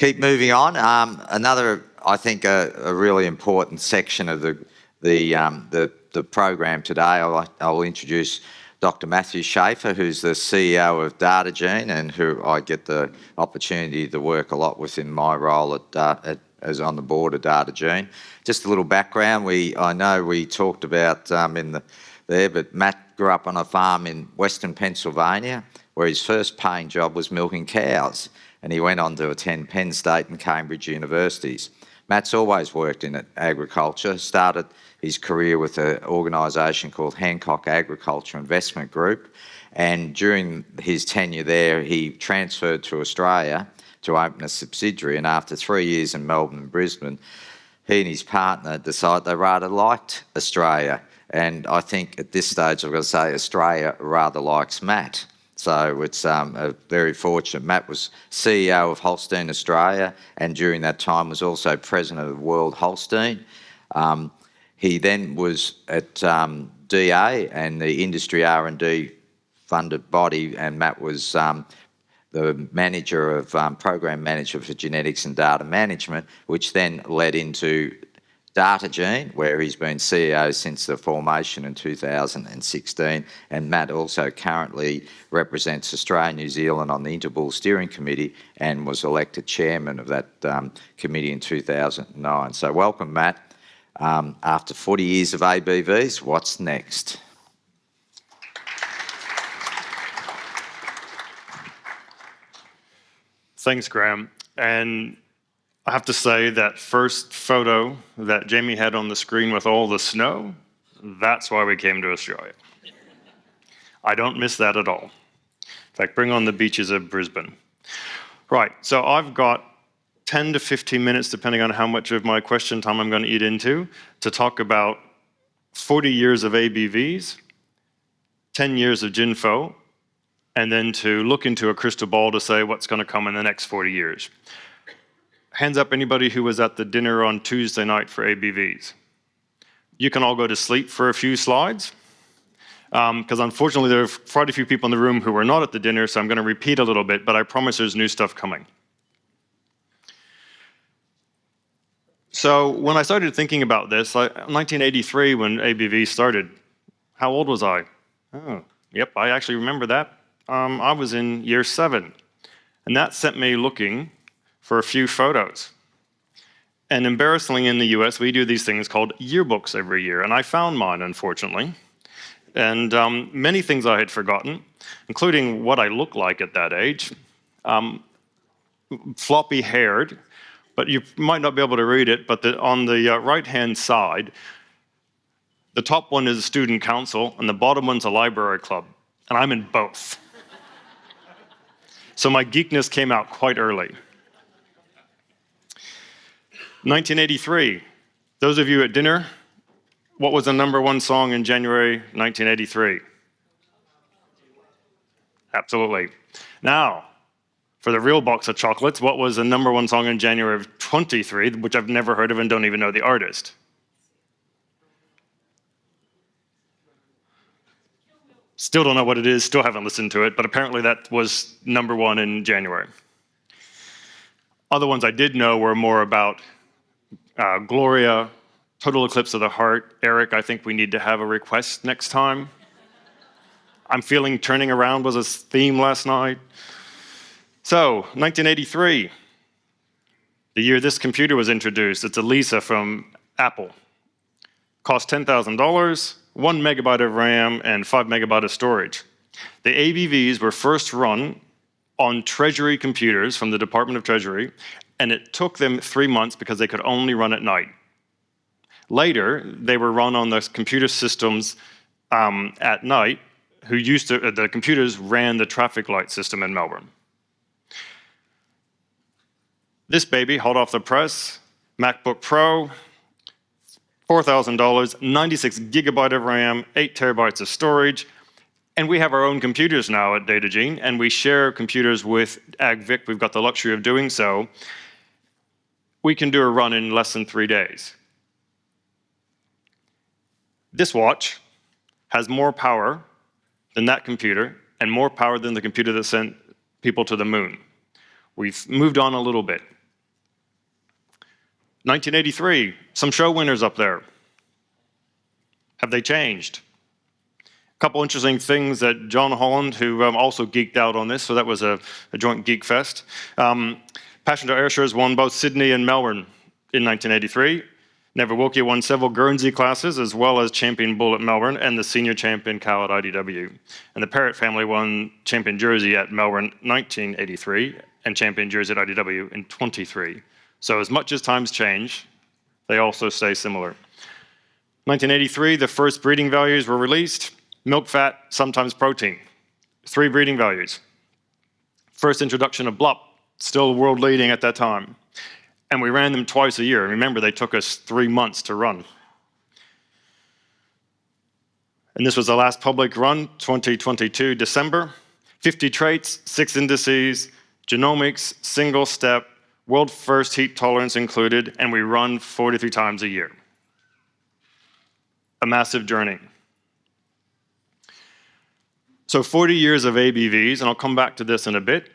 keep moving on. Another, I think, a really important section of the program today. I'll introduce Dr. Matthew Shaffer, who's the CEO of DataGene, and who I get the opportunity to work a lot with in my role as on the board of DataGene. Just a little background. I know we talked about there, but Matt grew up on a farm in Western Pennsylvania, where his first paying job was milking cows, and he went on to attend Penn State and Cambridge universities. Matt's always worked in agriculture, started his career with an organisation called Hancock Agriculture Investment Group, and during his tenure there, he transferred to Australia to open a subsidiary, and after 3 years in Melbourne and Brisbane, he and his partner decided they rather liked Australia, and I think at this stage I've got to say Australia rather likes Matt. So it's very fortunate. Matt was CEO of Holstein Australia, and during that time was also president of World Holstein. He then was at DA and the industry R&D funded body, and Matt was the manager of program manager for genetics and data management, which then led into DataGene, where he's been CEO since the formation in 2016, and Matt also currently represents Australia and New Zealand on the Interbull Steering Committee and was elected chairman of that committee in 2009. So welcome, Matt. After 40 years of ABVs, what's next? Thanks, Graham. And I have to say that first photo that Jamie had on the screen with all the snow, that's why we came to Australia. I don't miss that at all. In fact, bring on the beaches of Brisbane. Right, so I've got 10 to 15 minutes, depending on how much of my question time I'm going to eat into, to talk about 40 years of ABVs, 10 years of GINFO, and then to look into a crystal ball to say what's going to come in the next 40 years. Hands up anybody who was at the dinner on Tuesday night for ABVs. You can all go to sleep for a few slides, because unfortunately there are quite a few people in the room who were not at the dinner, so I'm going to repeat a little bit, but I promise there's new stuff coming. So when I started thinking about this, 1983 when ABV started, how old was I? Oh, yep, I actually remember that. I was in year 7, and that sent me looking for a few photos. And embarrassingly in the US, we do these things called yearbooks every year, and I found mine, unfortunately. And many things I had forgotten, including what I looked like at that age. Floppy-haired, but you might not be able to read it, but on the right-hand side, the top one is a student council, and the bottom one's a library club, and I'm in both. So my geekness came out quite early. 1983, those of you at dinner, what was the #1 song in January 1983? Absolutely. Now, for the real box of chocolates, what was the #1 song in January of 23, which I've never heard of and don't even know the artist? Still don't know what it is, still haven't listened to it, but apparently that was #1 in January. Other ones I did know were more about Gloria, Total Eclipse of the Heart. Eric, I think we need to have a request next time. I'm feeling Turning Around was a theme last night. So, 1983, the year this computer was introduced. It's a Lisa from Apple. Cost $10,000, 1 megabyte of RAM, and 5 megabyte of storage. The ABVs were first run on Treasury computers from the Department of Treasury, and it took them 3 months because they could only run at night. Later, they were run on the computer systems at night, the computers ran the traffic light system in Melbourne. This baby, hot off the press, MacBook Pro, $4,000, 96 gigabyte of RAM, 8 terabytes of storage, and we have our own computers now at DataGene, and we share computers with AgVic. We've got the luxury of doing so. We can do a run in less than 3 days. This watch has more power than that computer and more power than the computer that sent people to the moon. We've moved on a little bit. 1983, some show winners up there. Have they changed? A couple interesting things that John Holland, who also geeked out on this, so that was a joint geek fest. Passenger Ayrshires won both Sydney and Melbourne in 1983. Never Wilkie won several Guernsey classes, as well as Champion Bull at Melbourne and the Senior Champion Cow at IDW. And the Parrott family won Champion Jersey at Melbourne 1983 and Champion Jersey at IDW in 23. So as much as times change, they also stay similar. 1983, the first breeding values were released. Milk, fat, sometimes protein. 3 breeding values. First introduction of blup, still world leading at that time. And we ran them twice a year. Remember, they took us 3 months to run. And this was the last public run, 2022, December. 50 traits, 6 indices, genomics, single step, world first heat tolerance included, and we run 43 times a year. A massive journey. So 40 years of ABVs, and I'll come back to this in a bit.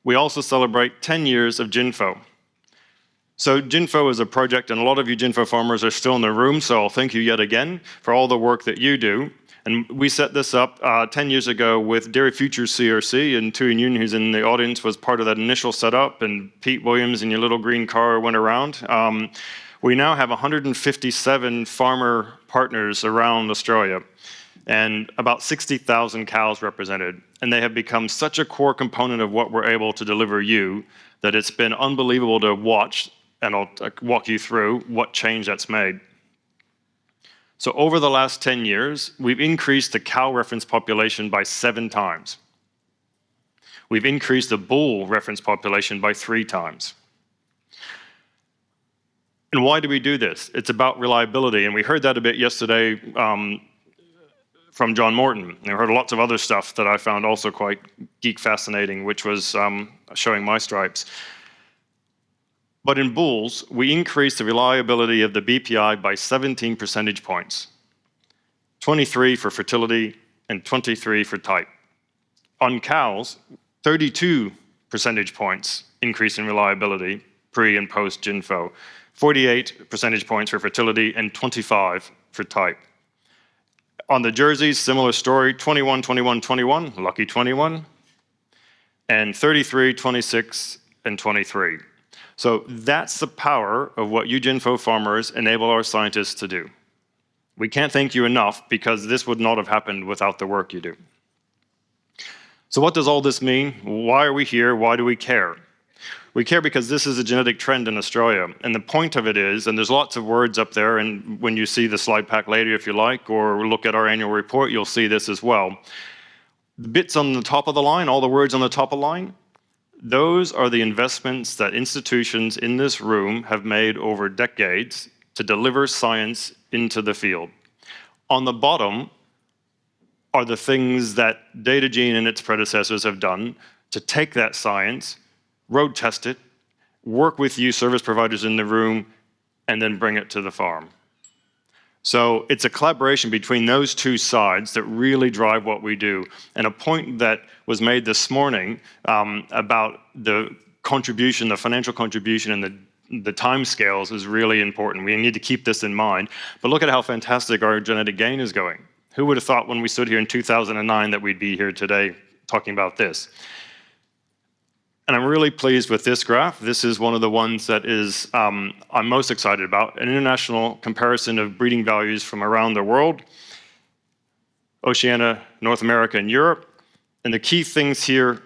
We also celebrate 10 years of GINFO. So GINFO is a project, and a lot of you GINFO farmers are still in the room, so I'll thank you yet again for all the work that you do. And we set this up 10 years ago with Dairy Futures CRC, and Tui Nguyen, who's in the audience, was part of that initial setup, and Pete Williams in your little green car went around. We now have 157 farmer partners around Australia, and about 60,000 cows represented. And they have become such a core component of what we're able to deliver you that it's been unbelievable to watch, and I'll walk you through what change that's made. So over the last 10 years, we've increased the cow reference population by 7 times. We've increased the bull reference population by 3 times. And why do we do this? It's about reliability, and we heard that a bit yesterday from John Morton. And we heard lots of other stuff that I found also quite geek fascinating, which was showing my stripes. But in bulls, we increased the reliability of the BPI by 17 percentage points. 23 for fertility and 23 for type. On cows, 32 percentage points increase in reliability pre and post GINFO. 48 percentage points for fertility and 25 for type. On the jerseys, similar story, 21, 21, 21, lucky 21, and 33, 26, and 23. So that's the power of what you GINFO farmers enable our scientists to do. We can't thank you enough because this would not have happened without the work you do. So what does all this mean? Why are we here? Why do we care? We care because this is a genetic trend in Australia. And the point of it is, and there's lots of words up there, and when you see the slide pack later if you like, or look at our annual report, you'll see this as well. The bits on the top of the line, all the words on the top of the line, those are the investments that institutions in this room have made over decades to deliver science into the field. On the bottom are the things that DataGene and its predecessors have done to take that science, road test it, work with you service providers in the room, and then bring it to the farm. So it's a collaboration between those two sides that really drive what we do. And a point that was made this morning about the contribution, the financial contribution, and the time scales is really important. We need to keep this in mind. But look at how fantastic our genetic gain is going. Who would have thought when we stood here in 2009 that we'd be here today talking about this? And I'm really pleased with this graph. This is one of the ones that is I'm most excited about, an international comparison of breeding values from around the world, Oceania, North America, and Europe. And the key things here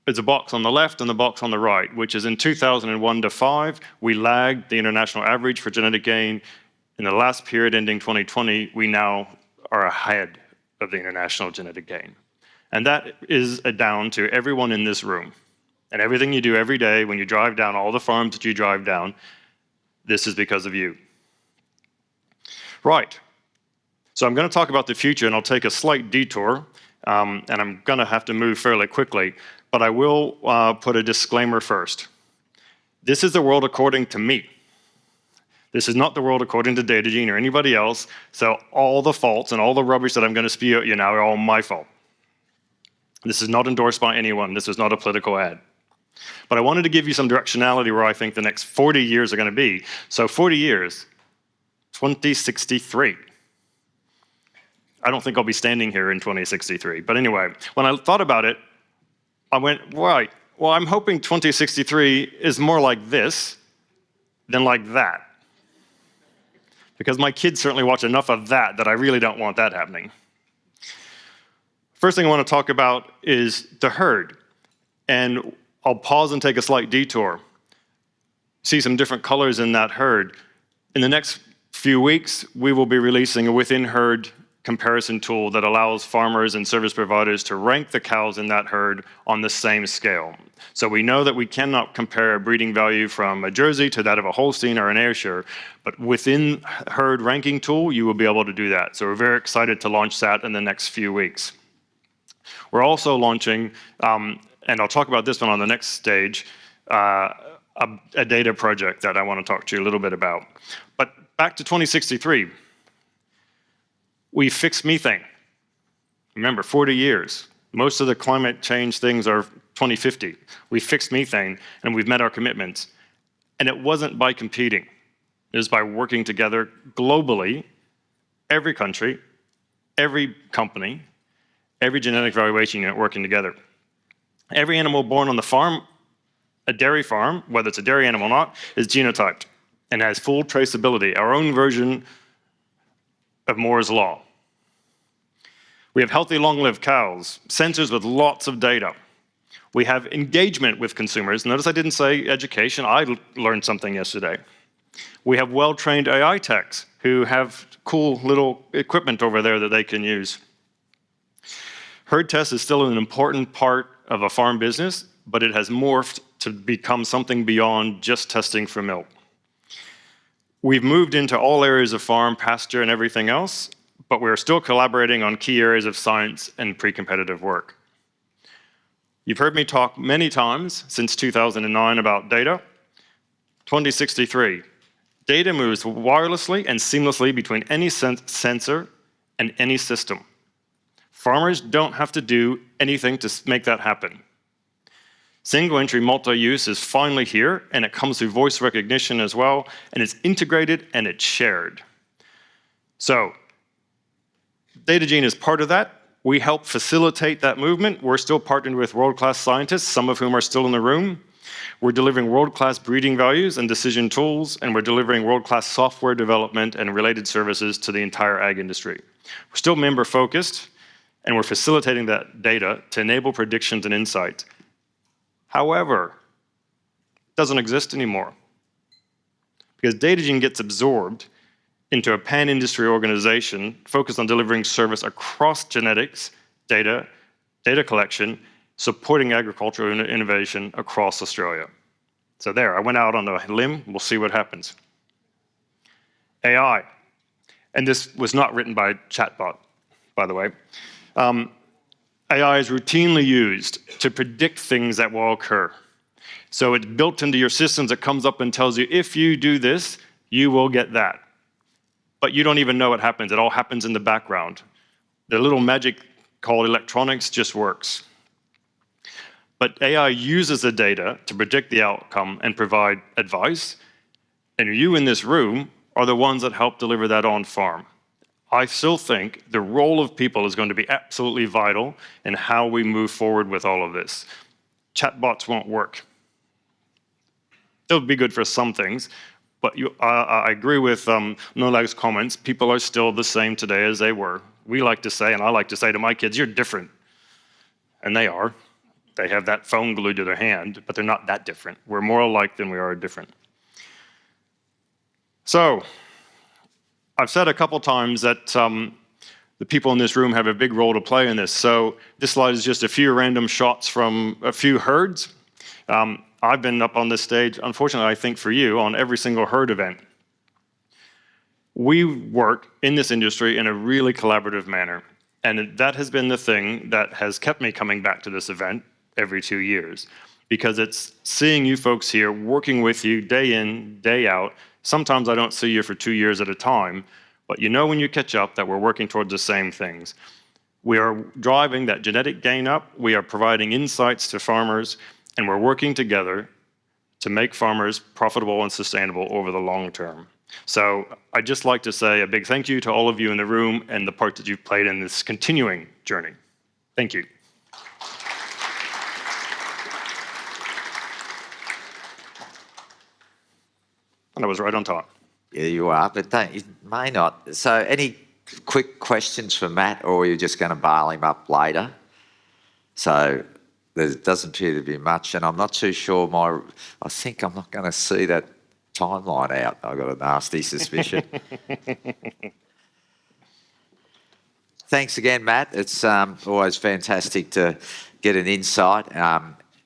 is a box on the left and the box on the right, which is in 2001 to 5, we lagged the international average for genetic gain. In the last period ending 2020, we now are ahead of the international genetic gain. And that is down to everyone in this room. And everything you do every day when you drive down all the farms that you drive down, this is because of you. Right. So I'm going to talk about the future, and I'll take a slight detour, and I'm going to have to move fairly quickly, but I will put a disclaimer first. This is the world according to me. This is not the world according to DataGene or anybody else, so all the faults and all the rubbish that I'm going to spew at you now are all my fault. This is not endorsed by anyone. This is not a political ad. But I wanted to give you some directionality where I think the next 40 years are going to be. So 40 years, 2063. I don't think I'll be standing here in 2063. But anyway, when I thought about it, I went, right, well, I'm hoping 2063 is more like this than like that. Because my kids certainly watch enough of that I really don't want that happening. First thing I want to talk about is the herd. And I'll pause and take a slight detour. See some different colors in that herd. In the next few weeks, we will be releasing a within-herd comparison tool that allows farmers and service providers to rank the cows in that herd on the same scale. So we know that we cannot compare a breeding value from a Jersey to that of a Holstein or an Ayrshire, but within herd ranking tool, you will be able to do that. So we're very excited to launch that in the next few weeks. We're also launching, and I'll talk about this one on the next stage, a data project that I want to talk to you a little bit about. But back to 2063. We fixed methane. Remember, 40 years. Most of the climate change things are 2050. We fixed methane, and we've met our commitments. And it wasn't by competing. It was by working together globally, every country, every company, every genetic evaluation unit working together. Every animal born on the farm, a dairy farm, whether it's a dairy animal or not, is genotyped and has full traceability, our own version of Moore's law. We have healthy, long-lived cows, sensors with lots of data. We have engagement with consumers. Notice I didn't say education. I learned something yesterday. We have well-trained AI techs who have cool little equipment over there that they can use. Herd test is still an important part of a farm business, but it has morphed to become something beyond just testing for milk. We've moved into all areas of farm, pasture, and everything else, but we're still collaborating on key areas of science and pre-competitive work. You've heard me talk many times since 2009 about data. 2063. Data moves wirelessly and seamlessly between any sensor and any system. Farmers don't have to do anything to make that happen. Single entry multi-use is finally here, and it comes through voice recognition as well, and it's integrated and it's shared. So, DataGene is part of that. We help facilitate that movement. We're still partnered with world-class scientists, some of whom are still in the room. We're delivering world-class breeding values and decision tools, and we're delivering world-class software development and related services to the entire ag industry. We're still member-focused, and we're facilitating that data to enable predictions and insights. However, it doesn't exist anymore because DataGene gets absorbed into a pan-industry organization focused on delivering service across genetics, data collection, supporting agricultural innovation across Australia. So there, I went out on a limb. We'll see what happens. AI. And this was not written by a chatbot, by the way. AI is routinely used to predict things that will occur. So it's built into your systems. It comes up and tells you, if you do this, you will get that. But you don't even know it happens. It all happens in the background. The little magic called electronics just works. But AI uses the data to predict the outcome and provide advice. And you in this room are the ones that help deliver that on farm. I still think the role of people is going to be absolutely vital in how we move forward with all of this. Chatbots won't work. They'll be good for some things, but I agree with Nolag's comments. People are still the same today as they were. We like to say, and I like to say to my kids, you're different. And they are. They have that phone glued to their hand, but they're not that different. We're more alike than we are different. So, I've said a couple times that the people in this room have a big role to play in this. So this slide is just a few random shots from a few herds. I've been up on this stage, unfortunately, I think for you, on every single herd event. We work in this industry in a really collaborative manner. And that has been the thing that has kept me coming back to this event every 2 years. Because it's seeing you folks here, working with you day in, day out. Sometimes I don't see you for 2 years at a time, but you know when you catch up that we're working towards the same things. We are driving that genetic gain up. We are providing insights to farmers and we're working together to make farmers profitable and sustainable over the long term. So I'd just like to say a big thank you to all of you in the room and the part that you've played in this continuing journey. Thank you. And I was right on top. Yeah, you are, but you may not. So any quick questions for Matt, or are you just going to bail him up later? So there doesn't appear to be much, and I'm not too sure I think I'm not going to see that timeline out. I've got a nasty suspicion. Thanks again, Matt. It's always fantastic to get an insight.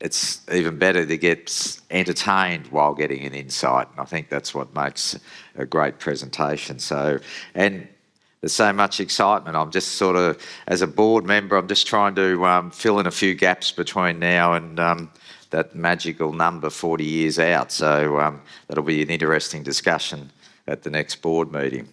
It's even better to get entertained while getting an insight, and I think that's what makes a great presentation. And there's so much excitement. I'm just sort of, as a board member, I'm just trying to fill in a few gaps between now and that magical number 40 years out. So that'll be an interesting discussion at the next board meeting.